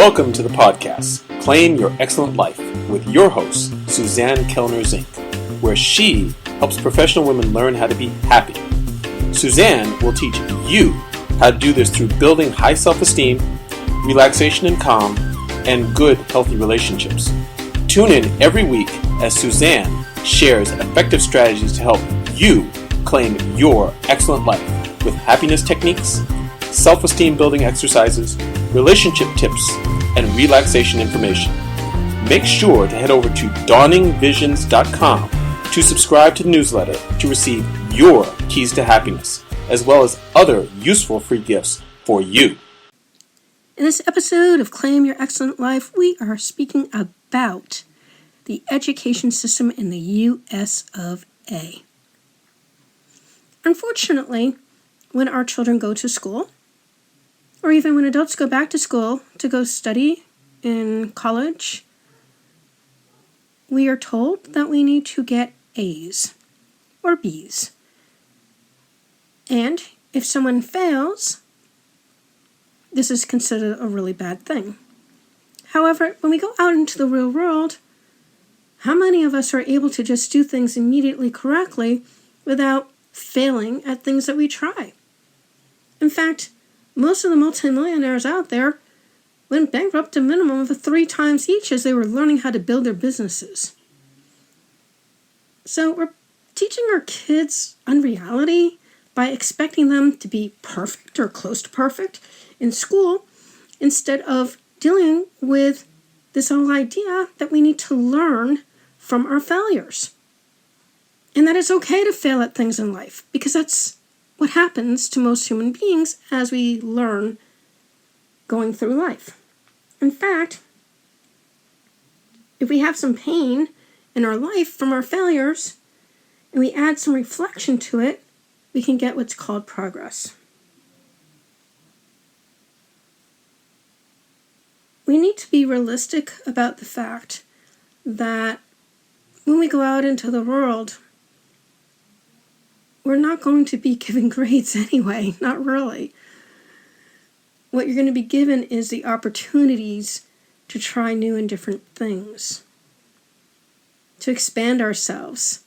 Welcome to the podcast, Claim Your Excellent Life, with your host, Suzanne Kellner-Zinck, where she helps professional women learn how to be happy. Suzanne will teach you how to do this through building high self-esteem, relaxation and calm, and good, healthy relationships. Tune in every week as Suzanne shares effective strategies to help you claim your excellent life with happiness techniques, self-esteem building exercises, relationship tips, and relaxation information. Make sure to head over to dawningvisions.com to subscribe to the newsletter to receive your keys to happiness, as well as other useful free gifts for you. In this episode of Claim Your Excellent Life, we are speaking about the education system in the U.S. of A. Unfortunately, when our children go to school, or even when adults go back to school to go study in college, we are told that we need to get A's or B's. And if someone fails, this is considered a really bad thing. However, when we go out into the real world, how many of us are able to just do things immediately correctly without failing at things that we try? In fact, most of the multimillionaires out there went bankrupt a minimum of 3 times each as they were learning how to build their businesses. So we're teaching our kids unreality by expecting them to be perfect or close to perfect in school instead of dealing with this whole idea that we need to learn from our failures. And that it's okay to fail at things in life, because that's what happens to most human beings as we learn going through life. In fact, if we have some pain in our life from our failures and we add some reflection to it, we can get what's called progress. We need to be realistic about the fact that when we go out into the world, we're not going to be given grades anyway, not really. What you're going to be given is the opportunities to try new and different things, to expand ourselves.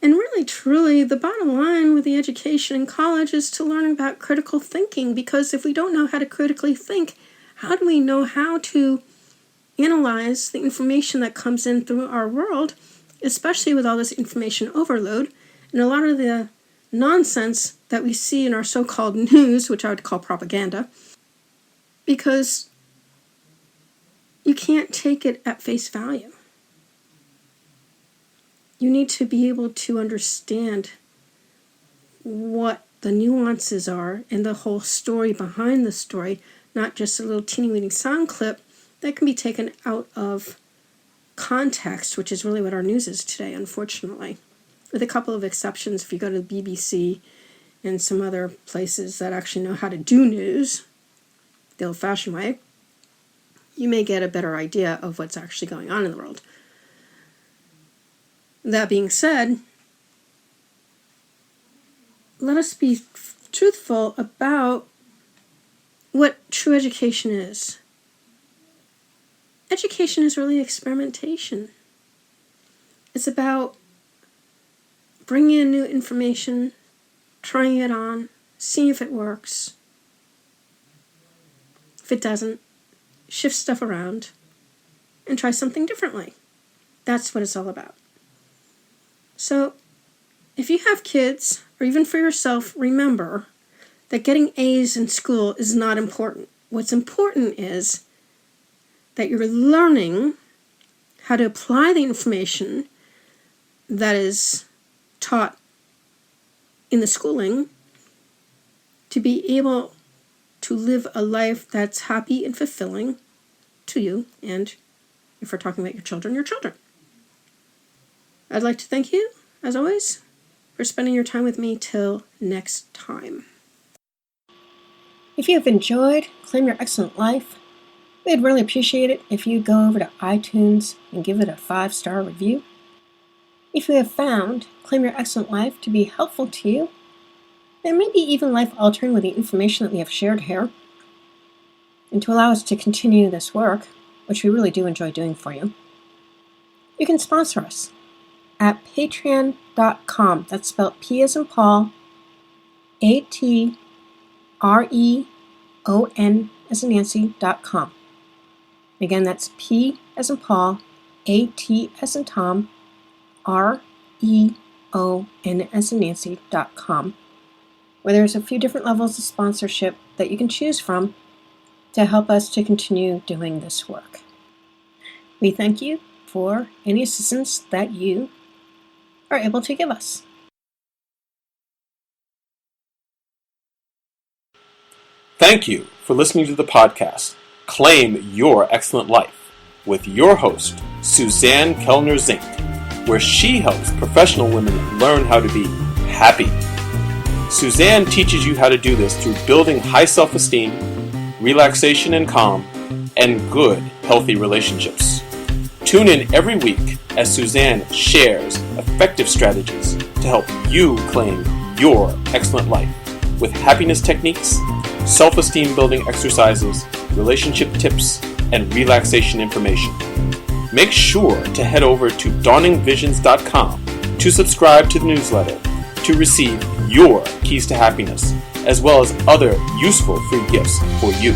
And really, truly, the bottom line with the education in college is to learn about critical thinking, because if we don't know how to critically think, how do we know how to analyze the information that comes in through our world, especially with all this information overload and a lot of the nonsense that we see in our so-called news, which I would call propaganda, because you can't take it at face value. You need to be able to understand what the nuances are and the whole story behind the story, not just a little teeny-weeny sound clip that can be taken out of context, which is really what our news is today, unfortunately. With a couple of exceptions, if you go to the BBC and some other places that actually know how to do news the old-fashioned way, you may get a better idea of what's actually going on in the world. That being said, let us be truthful about what true education is. Education is really experimentation. It's about bringing in new information, trying it on, seeing if it works. If it doesn't, shift stuff around and try something differently. That's what it's all about. So, if you have kids, or even for yourself, remember that getting A's in school is not important. What's important is that you're learning how to apply the information that is taught in the schooling to be able to live a life that's happy and fulfilling to you, and if we're talking about your children. I'd like to thank you, as always, for spending your time with me till next time. If you have enjoyed Claim Your Excellent Life, we'd really appreciate it if you go over to iTunes and give it a 5-star review. If you have found Claim Your Excellent Life to be helpful to you, and maybe even life-altering with the information that we have shared here, And to allow us to continue this work, which we really do enjoy doing for you, you can sponsor us at patreon.com. That's spelled P as in Paul, ATREON as in Nancy.com. Again, that's P as in Paul, AT as in Tom, REON as in Nancy.com, where there's a few different levels of sponsorship that you can choose from to help us to continue doing this work. We thank you for any assistance that you are able to give us. Thank you for listening to the podcast, Claim Your Excellent Life, with your host, Suzanne Kellner-Zinck, where she helps professional women learn how to be happy. Suzanne teaches you how to do this through building high self-esteem, relaxation and calm, and good, healthy relationships. Tune in every week as Suzanne shares effective strategies to help you claim your excellent life with happiness techniques, self-esteem building exercises, relationship tips, and relaxation information. Make sure to head over to dawningvisions.com to subscribe to the newsletter to receive your keys to happiness, as well as other useful free gifts for you.